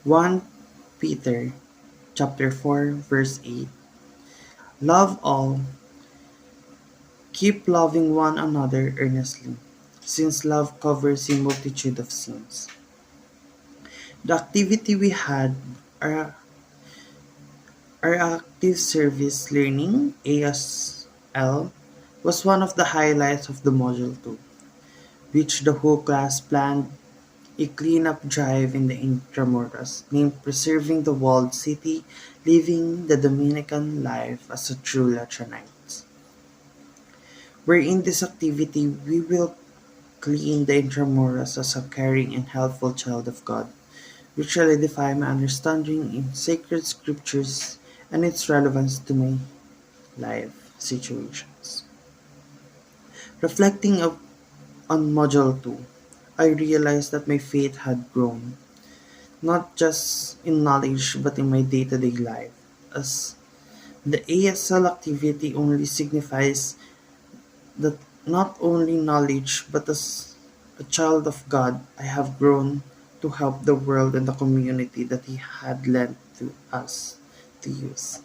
1 Peter chapter 4 verse 8. Love all, keep loving one another earnestly, since love covers a multitude of sins. The activity we had, our, our active service learning ASL, was one of the highlights of the module 2, which the whole class planned a cleanup drive in the Intramuros named Preserving the Walled City, Living the Dominican Life as a True Latronite. Where in this activity we will clean the Intramuros as a caring and helpful child of God, which solidify my understanding in sacred scriptures and its relevance to my life situations. Reflecting on Module 2, I realized that my faith had grown, not just in knowledge but in my day-to-day life, as the ASL activity only signifies that not only knowledge but as a child of God I have grown to help the world and the community that He had lent to us to use.